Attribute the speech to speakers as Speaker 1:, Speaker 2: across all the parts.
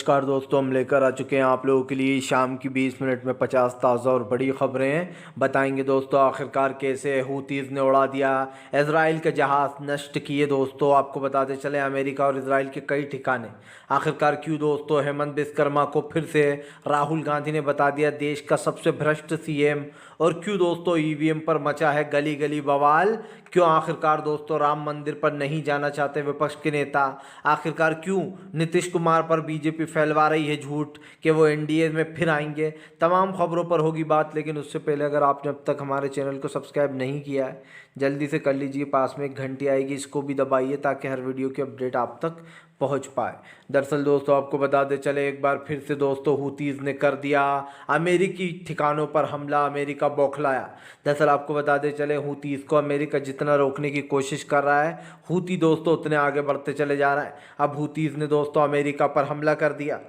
Speaker 1: नमस्कार दोस्तों, हम लेकर आ चुके हैं आप लोगों के लिए शाम की 20 मिनट में 50 ताज़ा और बड़ी खबरें हैं। बताएंगे दोस्तों आखिरकार कैसे हूतीज़ ने उड़ा दिया इजराइल के जहाज़, नष्ट किए। दोस्तों आपको बताते चले अमेरिका और इजराइल के कई ठिकाने। आखिरकार क्यों दोस्तों हेमंत विश्वकर्मा को फिर से राहुल गांधी ने बता दिया देश का सबसे भ्रष्ट सीएम। और क्यों दोस्तों ईवीएम पर मचा है गली गली बवाल। क्यों आखिरकार दोस्तों राम मंदिर पर नहीं जाना चाहते विपक्ष के नेता। आखिरकार क्यों नीतीश कुमार पर बीजेपी फैलवा रही है झूठ कि वो एनडीए में फिर आएंगे। तमाम खबरों पर होगी बात, लेकिन उससे पहले अगर आपने अब तक हमारे चैनल को सब्सक्राइब नहीं किया है जल्दी से कर लीजिए। पास में एक घंटी आएगी, इसको भी दबाइए ताकि हर वीडियो की अपडेट आप तक पहुंच पाए। दरअसल दोस्तों आपको बताते चले एक बार फिर से दोस्तों हूतीज़ ने कर दिया अमेरिकी ठिकानों पर हमला, अमेरिका बौखलाया। दरअसल आपको बताते चले हूतीज़ को अमेरिका जितना रोकने की कोशिश कर रहा है, हूती दोस्तों उतने आगे बढ़ते चले जा रहा है। अब हूतीज़ ने दोस्तों अमेरिका पर हमला कर दिया।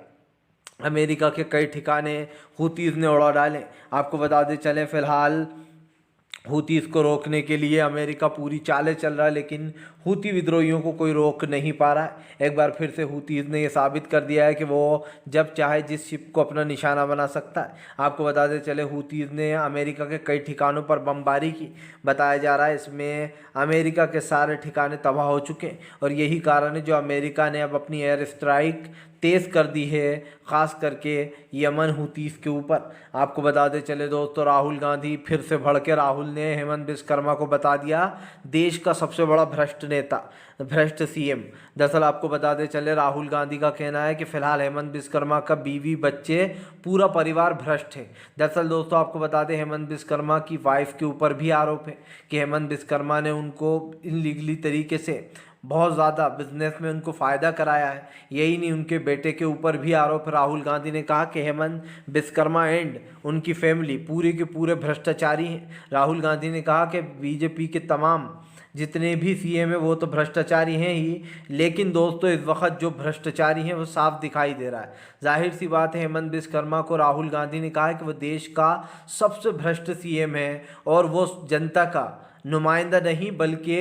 Speaker 1: अमेरिका के कई ठिकाने हूतीज़ ने उड़ा डाले। आपको बताते चले फिलहाल हूतीज़ को रोकने के लिए अमेरिका पूरी चालें चल रहा है, लेकिन हूती विद्रोहियों को कोई रोक नहीं पा रहा है। एक बार फिर से हूतीज़ ने यह साबित कर दिया है कि वो जब चाहे जिस शिप को अपना निशाना बना सकता है। आपको बताते चले हूतीज़ ने अमेरिका के कई ठिकानों पर बमबारी की। बताया जा रहा है इसमें अमेरिका के सारे ठिकाने तबाह हो चुके हैं और यही कारण है जो अमेरिका ने अब अपनी एयर स्ट्राइक तेज़ कर दी है, ख़ास करके यमन हूतीज़ के ऊपर। आपको बताते चले दोस्तों राहुल गांधी फिर से भड़के। राहुल ने हेमंत विश्वकर्मा को बता दिया देश का सबसे बड़ा भ्रष्ट नेता, भ्रष्ट सीएम। दरअसल आपको बताते चले राहुल गांधी का कहना है कि फिलहाल हेमंत विश्वकर्मा का बीवी बच्चे पूरा परिवार भ्रष्ट है। दरअसल दोस्तों आपको बता दें हेमंत विश्वकर्मा की वाइफ के ऊपर भी आरोप है कि हेमंत विश्वकर्मा ने उनको इनलीगली तरीके से बहुत ज़्यादा बिजनेस में उनको फ़ायदा कराया है। यही नहीं, उनके बेटे के ऊपर भी आरोप। राहुल गांधी ने कहा कि हेमंत विश्वकर्मा एंड उनकी फैमिली पूरे के पूरे भ्रष्टाचारी हैं। राहुल गांधी ने कहा कि बीजेपी के तमाम जितने भी सीएम है वो तो भ्रष्टाचारी हैं ही, लेकिन दोस्तों इस वक्त जो भ्रष्टाचारी हैं वो साफ दिखाई दे रहा है। जाहिर सी बात है हेमंत विश्वकर्मा को राहुल गांधी ने कहा है कि वो देश का सबसे भ्रष्ट सीएम है और वो जनता का नुमाइंदा नहीं बल्कि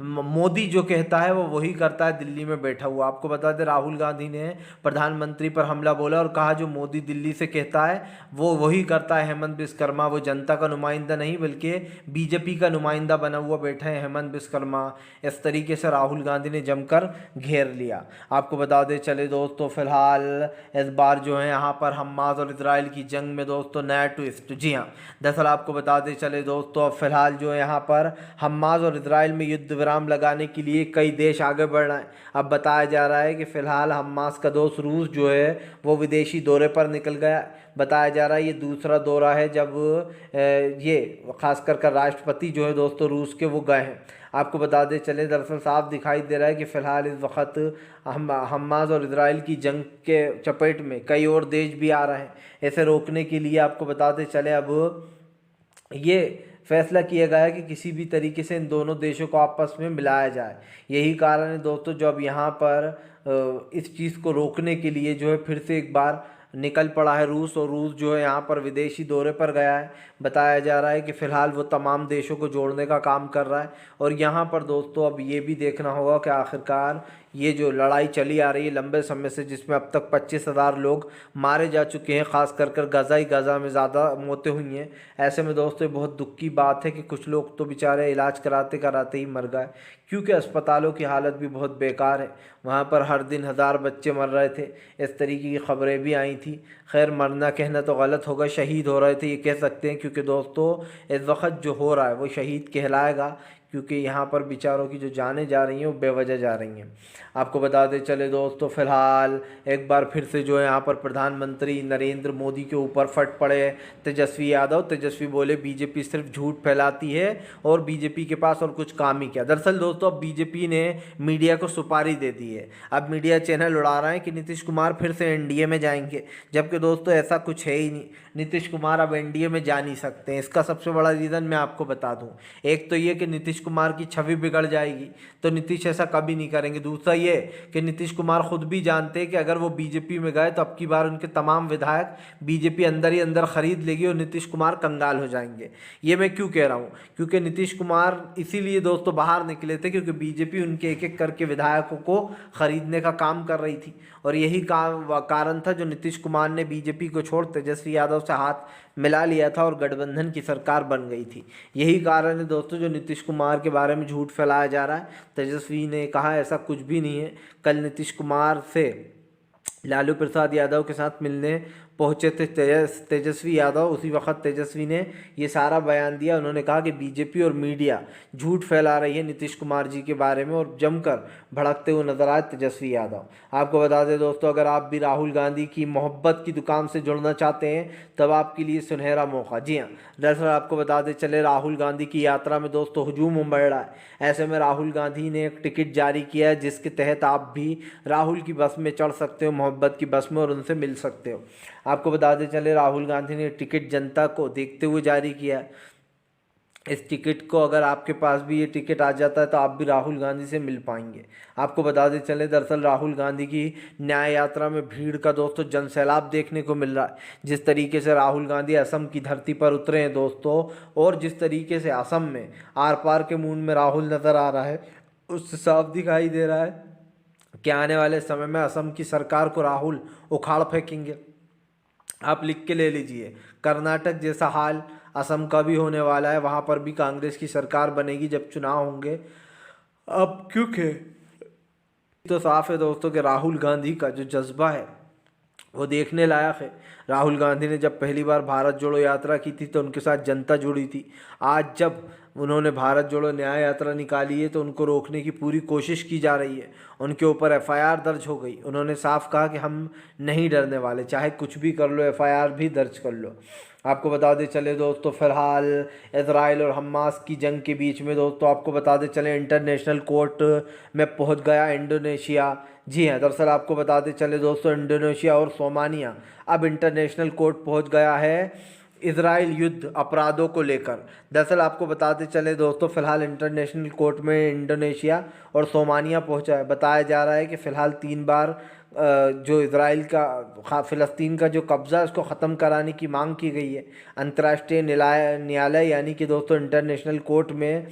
Speaker 1: मोदी जो कहता है वो वही करता है दिल्ली में बैठा हुआ। आपको बता दें राहुल गांधी ने प्रधानमंत्री पर हमला बोला और कहा जो मोदी दिल्ली से कहता है वो वही करता है हेमंत विश्वकर्मा। वो जनता का नुमाइंदा नहीं बल्कि बीजेपी का नुमाइंदा बना हुआ बैठा है हेमंत विश्वकर्मा। इस तरीके से राहुल गांधी ने जमकर घेर लिया। आपको बता दें चले दोस्तों फिलहाल इस बार जो है यहाँ पर हमास और इसराइल की जंग में दोस्तों नया ट्विस्ट। जी हाँ, दरअसल आपको बताते चले दोस्तों अब फिलहाल जो है यहाँ पर हमास और इजराइल में युद्ध विराम लगाने के लिए कई देश आगे बढ़ रहे हैं। अब बताया जा रहा है कि फिलहाल हमास का दोस्त रूस जो है वो विदेशी दौरे पर निकल गया। बताया जा रहा है ये दूसरा दौरा है जब ये खासकर राष्ट्रपति जो है दोस्तों रूस के वो गए हैं। आपको बता दें चले दरअसल साफ दिखाई दे रहा है कि फ़िलहाल इस वक्त हमास और इजराइल की जंग के चपेट में कई और देश भी आ रहे हैं। इसे रोकने के लिए आपको बताते चले अब ये फैसला किया गया है कि किसी भी तरीके से इन दोनों देशों को आपस में मिलाया जाए। यही कारण है दोस्तों जो अब यहाँ पर इस चीज़ को रोकने के लिए जो है फिर से एक बार निकल पड़ा है रूस, और रूस जो है यहाँ पर विदेशी दौरे पर गया है। बताया जा रहा है कि फ़िलहाल वो तमाम देशों को जोड़ने का काम कर रहा है। और यहाँ पर दोस्तों अब ये भी देखना होगा कि आखिरकार ये जो लड़ाई चली आ रही है लंबे समय से, जिसमें अब तक 25,000 लोग मारे जा चुके हैं, ख़ास कर गाज़ा में ज़्यादा मौतें हुई हैं। ऐसे में दोस्तों बहुत दुख की बात है कि कुछ लोग तो बेचारे इलाज कराते कराते ही मर गए, क्योंकि अस्पतालों की हालत भी बहुत बेकार है। वहाँ पर हर दिन 1000 बच्चे मर रहे थे, इस तरीके की खबरें भी आई थी। खैर मरना कहना तो गलत होगा, शहीद हो रहे थे ये कह सकते हैं, क्योंकि दोस्तों इस वक्त जो हो रहा है वो शहीद कहलाएगा, क्योंकि यहाँ पर बेचारों की जो जानें जा रही हैं वो बेवजह जा रही हैं। आपको बताते चले दोस्तों फिलहाल एक बार फिर से जो है यहाँ पर प्रधानमंत्री नरेंद्र मोदी के ऊपर फट पड़े तेजस्वी यादव। तेजस्वी बोले बीजेपी सिर्फ झूठ फैलाती है और बीजेपी के पास और कुछ काम ही क्या। दरअसल दोस्तों अब बीजेपी ने मीडिया को सुपारी दे दी है। अब मीडिया चैनल उड़ा रहे हैं कि नीतीश कुमार फिर से एनडीए में जाएंगे, जबकि दोस्तों ऐसा कुछ है ही नहीं। नीतीश कुमार अब एनडीए में जा नहीं सकते हैं। इसका सबसे बड़ा रीज़न मैं आपको बता दूं, एक तो ये कि नीतीश कुमार की छवि बिगड़ जाएगी, तो नीतीश ऐसा कभी नहीं करेंगे। दूसरा ये ये कि नीतीश कुमार खुद भी जानते हैं कि अगर वो बीजेपी में गए तो अब की बार उनके तमाम विधायक बीजेपी अंदर ही अंदर खरीद लेगी और नीतीश कुमार कंगाल हो जाएंगे। ये मैं क्यों कह रहा हूँ, क्योंकि नीतीश कुमार इसीलिए दोस्तों बाहर निकले थे क्योंकि बीजेपी उनके एक एक करके विधायकों को खरीदने का काम कर रही थी और यही कारण था जो नीतीश कुमार ने बीजेपी को छोड़ तेजस्वी यादव से हाथ मिला लिया था और गठबंधन की सरकार बन गई थी। यही कारण है दोस्तों जो नीतीश कुमार के बारे में झूठ फैलाया जा रहा है। तेजस्वी ने कहा ऐसा कुछ भी नहीं है। कल नीतीश कुमार से लालू प्रसाद यादव के साथ मिलने पहुंचे थे तेजस्वी यादव। उसी वक्त तेजस्वी ने ये सारा बयान दिया। उन्होंने कहा कि बीजेपी और मीडिया झूठ फैला रही है नीतीश कुमार जी के बारे में और जमकर भड़कते हुए नजर आए तेजस्वी यादव। आपको बता दें दोस्तों, अगर आप भी राहुल गांधी की मोहब्बत की दुकान से जुड़ना चाहते हैं तब आपके लिए सुनहरा मौका। जी हाँ, दरअसल आपको बता दें चले राहुल गांधी की यात्रा में दोस्तों हुजूम उमड़ रहा है। ऐसे में राहुल गांधी ने एक टिकट जारी किया है जिसके तहत आप भी राहुल की बस में चढ़ सकते हो, मोहब्बत की बस में, और उनसे मिल सकते हो। आपको बताते चले राहुल गांधी ने टिकट जनता को देखते हुए जारी किया। इस टिकट को अगर आपके पास भी ये टिकट आ जाता है तो आप भी राहुल गांधी से मिल पाएंगे। आपको बताते चले दरअसल राहुल गांधी की न्याय यात्रा में भीड़ का दोस्तों जनसैलाब देखने को मिल रहा है। जिस तरीके से राहुल गांधी असम की धरती पर उतरे हैं दोस्तों, और जिस तरीके से असम में आर पार के मूड में राहुल नज़र आ रहा है, उससे साफ दिखाई दे रहा है कि आने वाले समय में असम की सरकार को राहुल उखाड़ फेंकेंगे। आप लिख के ले लीजिए, कर्नाटक जैसा हाल असम का भी होने वाला है। वहाँ पर भी कांग्रेस की सरकार बनेगी जब चुनाव होंगे। अब क्योंकि तो साफ है दोस्तों कि राहुल गांधी का जो जज्बा है वो देखने लायक है। राहुल गांधी ने जब पहली बार भारत जोड़ो यात्रा की थी तो उनके साथ जनता जुड़ी थी। आज जब उन्होंने भारत जोड़ो न्याय यात्रा निकाली है तो उनको रोकने की पूरी कोशिश की जा रही है। उनके ऊपर एफआईआर दर्ज हो गई। उन्होंने साफ कहा कि हम नहीं डरने वाले, चाहे कुछ भी कर लो, एफआईआर भी दर्ज कर लो। आपको बता दें चले दोस्तों, फिलहाल इजराइल और हमास की जंग के बीच में दोस्तों आपको बता दें चले इंटरनेशनल कोर्ट में पहुंच गया इंडोनेशिया। जी हाँ, दरअसल आपको बताते चले दोस्तों, इंडोनेशिया और सोमानिया अब इंटरनेशनल कोर्ट पहुंच गया है इजराइल युद्ध अपराधों को लेकर। दरअसल आपको बताते चले दोस्तों, फिलहाल इंटरनेशनल कोर्ट में इंडोनेशिया और सोमानिया पहुंचा है। बताया जा रहा है कि फ़िलहाल 3 बार जो इजराइल का फ़िलिस्तीन का जो कब्ज़ा है उसको ख़त्म कराने की मांग की गई है अंतर्राष्ट्रीय न्यायालय यानी कि दोस्तों इंटरनेशनल कोर्ट में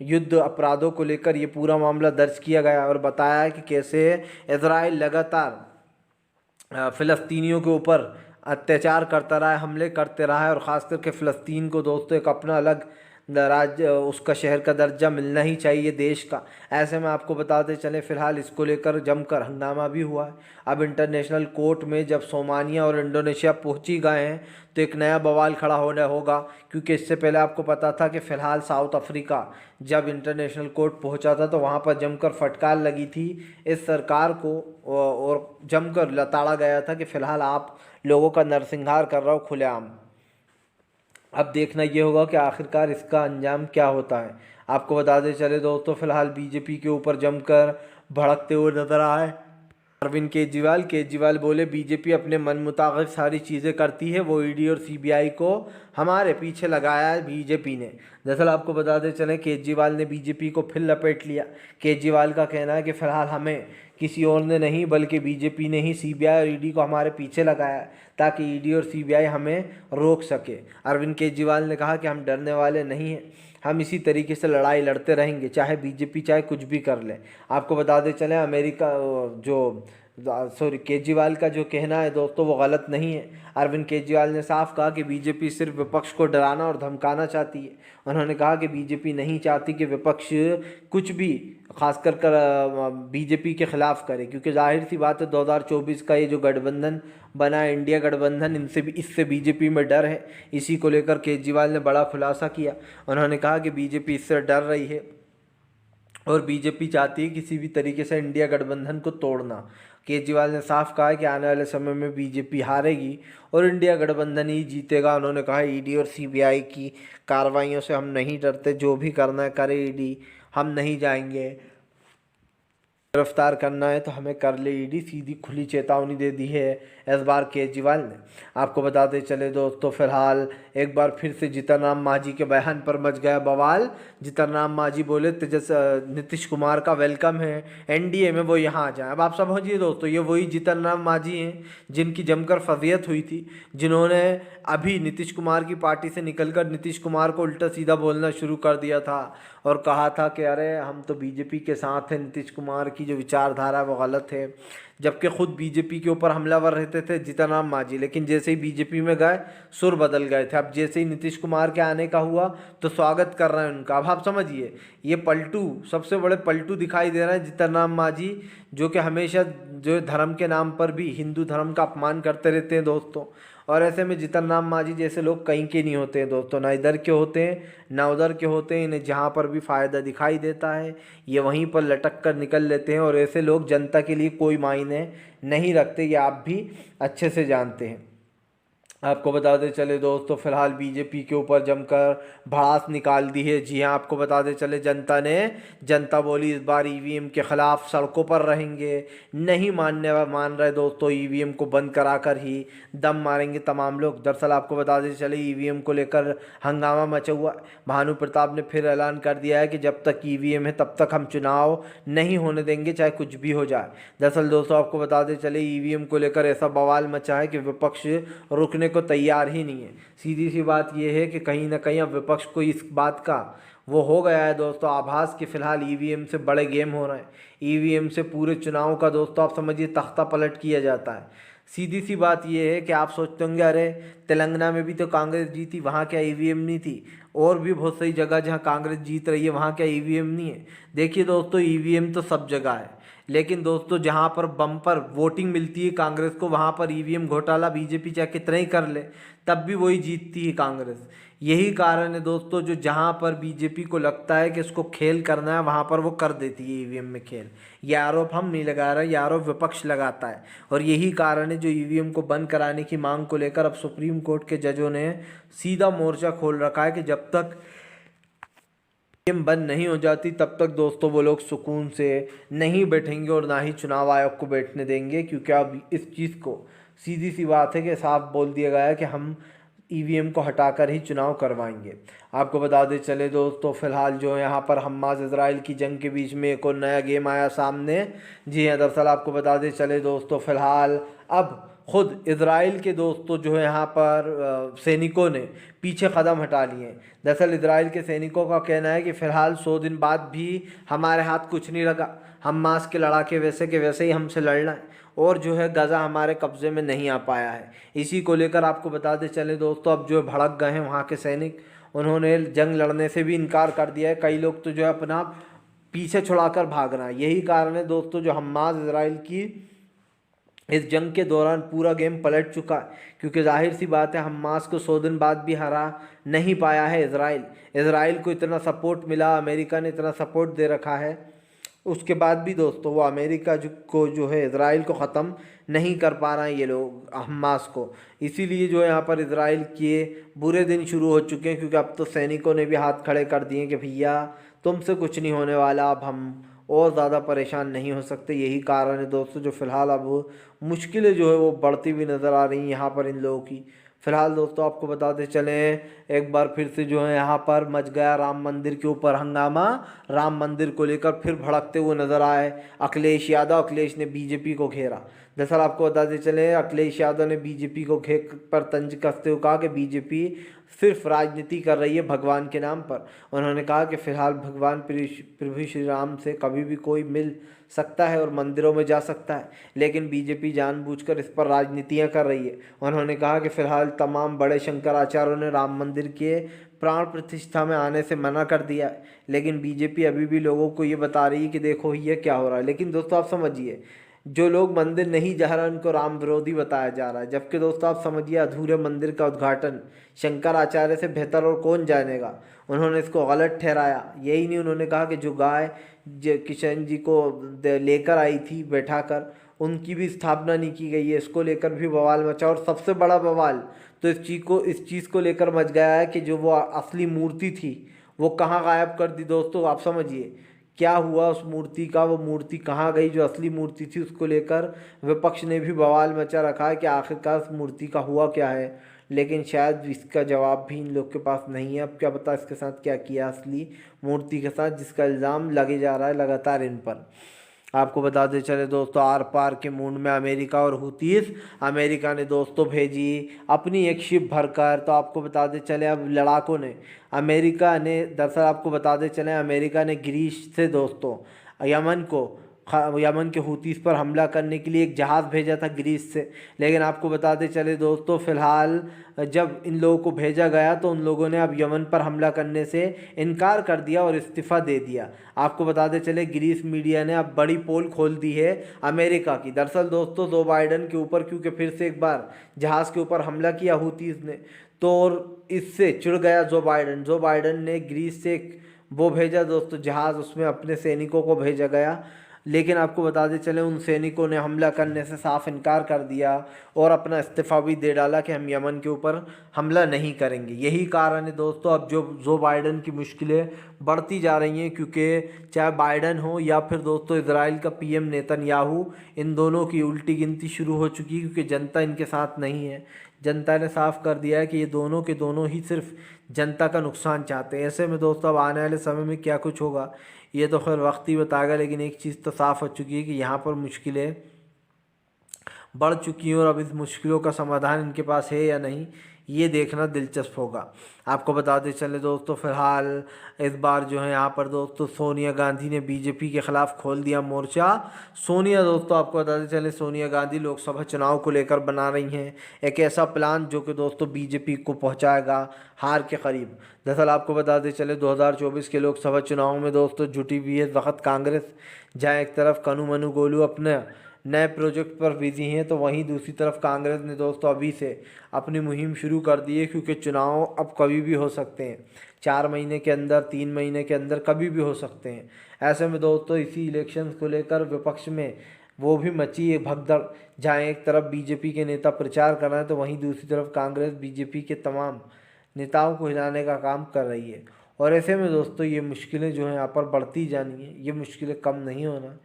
Speaker 1: युद्ध अपराधों को लेकर ये पूरा मामला दर्ज किया गया और बताया है कि कैसे इजराइल लगातार फ़िलिस्तीनियों के ऊपर अत्याचार करता रहा है, हमले करते रहा है और ख़ास करके फ़िलिस्तीन को दोस्तों एक अपना अलग राज्य, उसका शहर का दर्जा मिलना ही चाहिए देश का। ऐसे में आपको बताते चलें फ़िलहाल इसको लेकर जमकर हंगामा भी हुआ है। अब इंटरनेशनल कोर्ट में जब सोमानिया और इंडोनेशिया पहुंच ही गए हैं तो एक नया बवाल खड़ा होने होगा, क्योंकि इससे पहले आपको पता था कि फ़िलहाल साउथ अफ्रीका जब इंटरनेशनल कोर्ट पहुंचा था तो वहां पर जमकर फटकार लगी थी इस सरकार को और जमकर लताड़ा गया था कि फ़िलहाल आप लोगों का नरसंहार कर रहा हो खुलेआम। अब देखना ये होगा कि आखिरकार इसका अंजाम क्या होता है। आपको बताते चले दोस्तों, फिलहाल बीजेपी के ऊपर जमकर भड़कते हुए नजर आए अरविंद केजरीवाल बोले बीजेपी अपने मन मुताबिक सारी चीज़ें करती है, वो ईडी और सीबीआई को हमारे पीछे लगाया है बीजेपी ने। दरअसल आपको बताते चलें केजरीवाल ने बीजेपी को फिर लपेट लिया। केजरीवाल का कहना है कि फ़िलहाल हमें किसी और ने नहीं बल्कि बीजेपी ने ही सीबीआई और ईडी को हमारे पीछे लगाया है ताकि ईडी और सीबीआई हमें रोक सके। अरविंद केजरीवाल ने कहा कि हम डरने वाले नहीं हैं, हम इसी तरीके से लड़ाई लड़ते रहेंगे, चाहे बीजेपी चाहे कुछ भी कर ले। आपको बताते चलें केजरीवाल का जो कहना है दोस्तों वो गलत नहीं है। अरविंद केजरीवाल ने साफ कहा कि बीजेपी सिर्फ विपक्ष को डराना और धमकाना चाहती है। उन्होंने कहा कि बीजेपी नहीं चाहती कि विपक्ष कुछ भी खासकर बीजेपी के खिलाफ करे, क्योंकि जाहिर सी बात है 2024 का ये जो गठबंधन बना है इंडिया गठबंधन, इससे बीजेपी में डर है। इसी को लेकर केजरीवाल ने बड़ा खुलासा किया। उन्होंने कहा कि बीजेपी इससे डर रही है और बीजेपी चाहती है किसी भी तरीके से इंडिया गठबंधन को तोड़ना। केजरीवाल ने साफ कहा है कि आने वाले समय में बीजेपी हारेगी और इंडिया गठबंधन ही जीतेगा। उन्होंने कहा ईडी और सीबीआई की कार्रवाइयों से हम नहीं डरते, जो भी करना है करे ईडी, हम नहीं जाएंगे। गिरफ्तार करना है तो हमें कर ले ईडी, सीधी खुली चेतावनी दे दी है इस बार केजरीवाल ने। आपको बताते चले दोस्तों, फिलहाल एक बार फिर से जीतन राम मांझी के बयान पर मच गया बवाल। जीतन राम मांझी बोले नीतीश कुमार का वेलकम है एनडीए में, वो यहाँ आ जाए। अब आप समझिए दोस्तों, ये वही जीतन राम मांझी हैं जिनकी जमकर फजीयत हुई थी, जिन्होंने अभी नीतीश कुमार की पार्टी से निकलकर नीतीश कुमार को उल्टा सीधा बोलना शुरू कर दिया था और कहा था कि अरे हम तो बीजेपी के साथ हैं, नीतीश कुमार की जो विचारधारा है वो गलत है, जबकि खुद बीजेपी के ऊपर हमलावर रहते थे जीतन राम मांझी। लेकिन जैसे ही बीजेपी में गए सुर बदल गए थे। अब जैसे ही नीतीश कुमार के आने का हुआ तो स्वागत कर रहे हैं उनका। अब आप समझिए, ये पलटू, सबसे बड़े पलटू दिखाई दे रहे हैं जीतन राम मांझी, जो कि हमेशा जो धर्म के नाम पर भी हिंदू धर्म का अपमान करते रहते हैं दोस्तों। और ऐसे में जीतन राम मांझी जैसे लोग कहीं के नहीं होते हैं दोस्तों, ना इधर के होते हैं ना उधर के होते हैं। इन्हें जहाँ पर भी फ़ायदा दिखाई देता है ये वहीं पर लटक कर निकल लेते हैं, और ऐसे लोग जनता के लिए कोई मायने नहीं रखते, ये आप भी अच्छे से जानते हैं। आपको बताते चले दोस्तों, फिलहाल बीजेपी के ऊपर जमकर भड़ास निकाल दी है। जी हाँ, आपको बताते चले जनता बोली इस बार ईवीएम के खिलाफ सड़कों पर रहेंगे, नहीं मान रहे दोस्तों, ईवीएम को बंद कराकर ही दम मारेंगे तमाम लोग। दरअसल आपको बताते चले ईवीएम को लेकर हंगामा मचा हुआ। भानु प्रताप ने फिर ऐलान कर दिया है कि जब तक ईवीएम है तब तक हम चुनाव नहीं होने देंगे, चाहे कुछ भी हो जाए। दरअसल दोस्तों आपको बताते चले ईवीएम को लेकर ऐसा बवाल मचा है कि विपक्ष रुकने को तैयार ही नहीं है। सीधी सी बात यह है कि कहीं ना कहीं अब विपक्ष को इस बात का वो हो गया है दोस्तों आभास कि फिलहाल ईवीएम से बड़े गेम हो रहे हैं। ईवीएम से पूरे चुनाव का दोस्तों आप समझिए तख्ता पलट किया जाता है। सीधी सी बात यह है कि आप सोचते होंगे अरे तेलंगाना में भी तो कांग्रेस जीती, वहाँ क्या ईवीएम नहीं थी? और भी बहुत सारी जगह जहाँ कांग्रेस जीत रही है वहाँ क्या ईवीएम नहीं है? देखिए दोस्तों, ईवीएम तो सब जगह है, लेकिन दोस्तों जहाँ पर बम्पर वोटिंग मिलती है कांग्रेस को वहाँ पर ईवीएम घोटाला बीजेपी चाहे कितना ही कर ले तब भी वही जीतती है कांग्रेस। यही कारण है दोस्तों, जो जहाँ पर बीजेपी को लगता है कि इसको खेल करना है वहाँ पर वो कर देती है ईवीएम में खेल। ये आरोप हम नहीं लगा रहे, ये आरोप विपक्ष लगाता है। और यही कारण है जो ईवीएम को बंद कराने की मांग को लेकर अब सुप्रीम कोर्ट के जजों ने सीधा मोर्चा खोल रखा है कि जब तक ईवीएम बंद नहीं हो जाती तब तक दोस्तों वो लोग सुकून से नहीं बैठेंगे और ना ही चुनाव आयोग को बैठने देंगे। क्योंकि अब इस चीज़ को सीधी सी बात है कि साफ बोल दिया गया है कि हम ईवीएम को हटाकर ही चुनाव करवाएंगे। आपको बता दें चले दोस्तों, फिलहाल जो है यहाँ पर हमास इजराइल की जंग के बीच में एक और नया गेम आया सामने। जी हाँ, दरअसल आपको बता दें चले दोस्तों, फिलहाल अब खुद इजराइल के दोस्तों जो है यहाँ पर सैनिकों ने पीछे कदम हटा लिए। दरअसल इजराइल के सैनिकों का कहना है कि फ़िलहाल 100 दिन बाद भी हमारे हाथ कुछ नहीं लगा, हमास के लड़ाके वैसे के वैसे ही हमसे लड़ना है, और जो है गज़ा हमारे कब्ज़े में नहीं आ पाया है। इसी को लेकर आपको बताते चले दोस्तों, अब जो भड़क गए हैं वहाँ के सैनिक, उन्होंने जंग लड़ने से भी इनकार कर दिया है। कई लोग तो जो है अपना पीछे छुड़ाकर भाग रहा है। यही कारण है दोस्तों जो हमास इजराइल की इस जंग के दौरान पूरा गेम पलट चुका है, क्योंकि जाहिर सी बात है हमास को 100 दिन बाद भी हरा नहीं पाया है इजराइल को इतना सपोर्ट मिला, अमेरिका ने इतना सपोर्ट दे रखा है, उसके बाद भी दोस्तों वो अमेरिका जो है इजराइल को ख़त्म नहीं कर पा रहे हैं ये लोग हमास को। इसीलिए जो है यहाँ पर इजराइल के बुरे दिन शुरू हो चुके हैं, क्योंकि अब तो सैनिकों ने भी हाथ खड़े कर दिए कि भैया तुमसे कुछ नहीं होने वाला, अब हम और ज़्यादा परेशान नहीं हो सकते। यही कारण है दोस्तों जो फ़िलहाल अब मुश्किलें जो है वो बढ़ती हुई नज़र आ रही हैं यहाँ पर इन लोगों की। फ़िलहाल दोस्तों आपको बताते चलें, एक बार फिर से जो है यहाँ पर मच गया राम मंदिर के ऊपर हंगामा। राम मंदिर को लेकर फिर भड़कते हुए नज़र आए अखिलेश यादव। अखिलेश ने बीजेपी को घेरा। दरअसल आपको बताते चले, अखिलेश यादव ने बीजेपी को घेर पर तंज कसते हुए कहा कि बीजेपी सिर्फ राजनीति कर रही है भगवान के नाम पर। उन्होंने कहा कि फ़िलहाल भगवान प्रभु श्री राम से कभी भी कोई मिल सकता है और मंदिरों में जा सकता है, लेकिन बीजेपी जानबूझकर इस पर राजनीतियाँ कर रही है। उन्होंने कहा कि फ़िलहाल तमाम बड़े शंकराचार्यों ने राम मंदिर के प्राण प्रतिष्ठा में आने से मना कर दिया है, लेकिन बीजेपी अभी भी लोगों को ये बता रही है कि देखो ये क्या हो रहा है। लेकिन दोस्तों आप समझिए, जो लोग मंदिर नहीं जा रहे उनको राम विरोधी बताया जा रहा है, जबकि दोस्तों आप समझिए अधूरे मंदिर का उद्घाटन शंकराचार्य से बेहतर और कौन जानेगा। उन्होंने इसको गलत ठहराया। यही नहीं, उन्होंने कहा कि जो गाय किशन जी को लेकर आई थी बैठाकर, उनकी भी स्थापना नहीं की गई है। इसको लेकर भी बवाल मचा, और सबसे बड़ा बवाल तो इस चीज़ को लेकर मच गया है कि जो वो असली मूर्ति थी वो कहाँ गायब कर दी। दोस्तों आप समझिए क्या हुआ उस मूर्ति का, वो मूर्ति कहाँ गई, जो असली मूर्ति थी उसको लेकर विपक्ष ने भी बवाल मचा रखा है कि आखिरकार उस मूर्ति का हुआ क्या है। लेकिन शायद इसका जवाब भी इन लोग के पास नहीं है। अब क्या पता इसके साथ क्या किया असली मूर्ति के साथ, जिसका इल्ज़ाम लगे जा रहा है लगातार इन पर। आपको बताते चले दोस्तों, आर पार के मूड में अमेरिका और हुतीस। अमेरिका ने दोस्तों भेजी अपनी एक शिप भरकर। तो आपको बताते चले अब लड़ाकों ने, अमेरिका ने दरअसल आपको बताते चले अमेरिका ने ग्रीस से दोस्तों यमन के हुतीस पर हमला करने के लिए एक जहाज़ भेजा था ग्रीस से। लेकिन आपको बताते चले दोस्तों, फ़िलहाल जब इन लोगों को भेजा गया तो उन लोगों ने अब यमन पर हमला करने से इनकार कर दिया और इस्तीफ़ा दे दिया। आपको बताते चले ग्रीस मीडिया ने अब बड़ी पोल खोल दी है अमेरिका की। दरअसल दोस्तों जो बाइडन के ऊपर क्योंकि फिर से एक बार जहाज़ के ऊपर हमला किया हुतीस ने, तो इससे चिढ़ गया जो बाइडन ने ग्रीस से एक वो भेजा दोस्तों जहाज़, उसमें अपने सैनिकों को भेजा गया। लेकिन आपको बताते चले उन सैनिकों ने हमला करने से साफ इनकार कर दिया और अपना इस्तीफ़ा भी दे डाला कि हम यमन के ऊपर हमला नहीं करेंगे। यही कारण है दोस्तों अब जो बाइडन की मुश्किलें बढ़ती जा रही हैं, क्योंकि चाहे बाइडन हो या फिर दोस्तों इजराइल का पीएम नेतन्याहू, इन दोनों की उल्टी गिनती शुरू हो चुकी है, क्योंकि जनता इनके साथ नहीं है। जनता ने साफ कर दिया है कि ये दोनों के दोनों ही सिर्फ जनता का नुकसान चाहते हैं। ऐसे में दोस्तों अब आने वाले समय में क्या कुछ होगा ये तो खैर वक्त ही बताएगा। लेकिन एक चीज़ तो साफ़ हो चुकी है कि यहाँ पर मुश्किलें बढ़ चुकी हैं और अब इस मुश्किलों का समाधान इनके पास है या नहीं ये देखना दिलचस्प होगा। आपको बताते चले दोस्तों, फ़िलहाल इस बार जो है यहाँ पर दोस्तों सोनिया गांधी ने बीजेपी के ख़िलाफ़ खोल दिया मोर्चा। सोनिया दोस्तों आपको बताते चले सोनिया गांधी लोकसभा चुनाव को लेकर बना रही हैं एक ऐसा प्लान जो कि दोस्तों बीजेपी को पहुँचाएगा हार के करीब। दरअसल आपको बताते चले 2024 के लोकसभा चुनाव में दोस्तों जुटी हुई है वक्त कांग्रेस, जहाँ एक तरफ कनू मनु गोलू अपने नए प्रोजेक्ट पर बिजी हैं, तो वहीं दूसरी तरफ कांग्रेस ने दोस्तों अभी से अपनी मुहिम शुरू कर दी है, क्योंकि चुनाव अब कभी भी हो सकते हैं, 4 महीने के अंदर, 3 महीने के अंदर, कभी भी हो सकते हैं। ऐसे में दोस्तों इसी इलेक्शंस को लेकर विपक्ष में वो भी मची है भगदड़, जहाँ एक तरफ बीजेपी के नेता प्रचार कर रहे हैं तो वहीं दूसरी तरफ कांग्रेस बीजेपी के तमाम नेताओं को हिलाने का काम कर रही है। और ऐसे में दोस्तों ये मुश्किलें जो हैं यहाँ पर बढ़ती जानी है, ये मुश्किलें कम नहीं होना,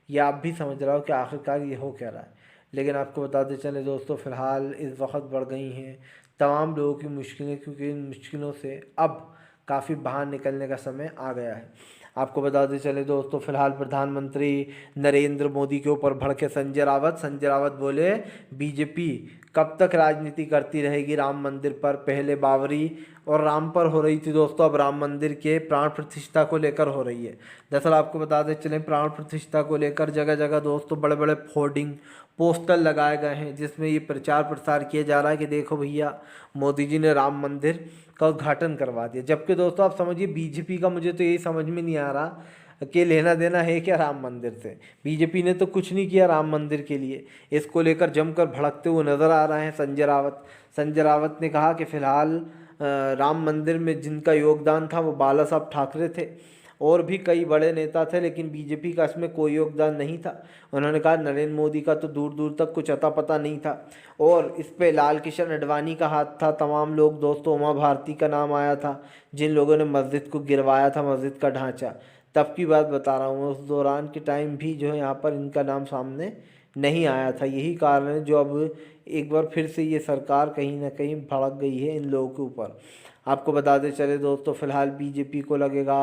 Speaker 1: ये आप भी समझ रहे हो कि आखिरकार ये हो क्या रहा है। लेकिन आपको बताते चले दोस्तों फ़िलहाल इस वक्त बढ़ गई हैं तमाम लोगों की मुश्किलें, क्योंकि इन मुश्किलों से अब काफ़ी बाहर निकलने का समय आ गया है। आपको बताते चले दोस्तों फ़िलहाल प्रधानमंत्री नरेंद्र मोदी के ऊपर भड़के संजय रावत बोले बीजेपी कब तक राजनीति करती रहेगी राम मंदिर पर। पहले बाबरी और राम पर हो रही थी दोस्तों, अब राम मंदिर के प्राण प्रतिष्ठा को लेकर हो रही है। दरअसल आपको बताते चलें प्राण प्रतिष्ठा को लेकर जगह जगह दोस्तों बड़े बड़े होर्डिंग पोस्टर लगाए गए हैं, जिसमें ये प्रचार प्रसार किया जा रहा है कि देखो भैया मोदी जी ने राम मंदिर का उद्घाटन करवा दिया। जबकि दोस्तों आप समझिए बीजेपी का मुझे तो यही समझ में नहीं आ रहा कि लेना देना है क्या राम मंदिर से। बीजेपी ने तो कुछ नहीं किया राम मंदिर के लिए, इसको लेकर जमकर भड़कते हुए नज़र आ रहे हैं संजय रावत ने कहा कि फ़िलहाल राम मंदिर में जिनका योगदान था वो बाला साहब ठाकरे थे और भी कई बड़े नेता थे, लेकिन बीजेपी का इसमें कोई योगदान नहीं था। उन्होंने कहा नरेंद्र मोदी का तो दूर दूर तक कुछ अता पता नहीं था और इस पे लाल कृष्ण आडवाणी का हाथ था। तमाम लोग दोस्तों, उमा भारती का नाम आया था जिन लोगों ने मस्जिद को गिरवाया था, मस्जिद का ढांचा, तब की बात बता रहा हूँ। उस दौरान के टाइम भी जो है यहाँ पर इनका नाम सामने नहीं आया था। यही कारण है जो अब एक बार फिर से ये सरकार कहीं ना कहीं भड़क गई है इन लोगों के ऊपर। आपको बताते चले दोस्तों फ़िलहाल बीजेपी को लगेगा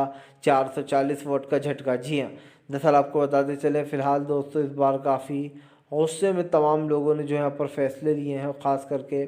Speaker 1: 440 वोट का झटका। जी हाँ, दरअसल आपको बताते चले फ़िलहाल दोस्तों इस बार काफ़ी हौसले में तमाम लोगों ने जो यहाँ पर फैसले लिए हैं, ख़ास करके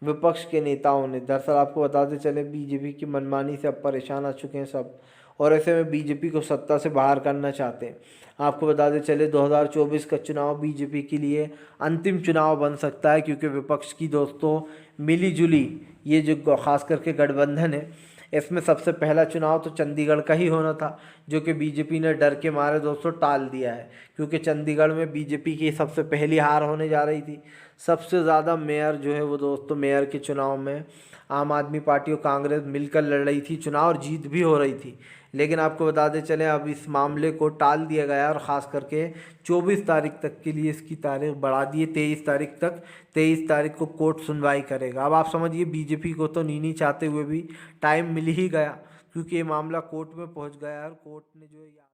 Speaker 1: विपक्ष के नेताओं ने। दरअसल आपको बताते चले बीजेपी की मनमानी से अब परेशान आ चुके हैं सब, और ऐसे में बीजेपी को सत्ता से बाहर करना चाहते हैं। आपको बताते चले 2024 का चुनाव बीजेपी के लिए अंतिम चुनाव बन सकता है, क्योंकि विपक्ष की दोस्तों मिली जुली ये जो खास करके गठबंधन है, इसमें सबसे पहला चुनाव तो चंडीगढ़ का ही होना था, जो कि बीजेपी ने डर के मारे दोस्तों टाल दिया है, क्योंकि चंडीगढ़ में बीजेपी की सबसे पहली हार होने जा रही थी। सबसे ज़्यादा मेयर जो है वो दोस्तों मेयर के चुनाव में आम आदमी पार्टी और कांग्रेस मिलकर लड़ रही थी चुनाव, और जीत भी हो रही थी। लेकिन आपको बताते चलें अब इस मामले को टाल दिया गया और ख़ास करके 24 तारीख तक के लिए इसकी तारीख बढ़ा दी है 23 तारीख तक। 23 तारीख को कोर्ट सुनवाई करेगा। अब आप समझिए बीजेपी को तो नहीं चाहते हुए भी टाइम मिल ही गया, क्योंकि ये मामला कोर्ट में पहुंच गया और कोर्ट ने जो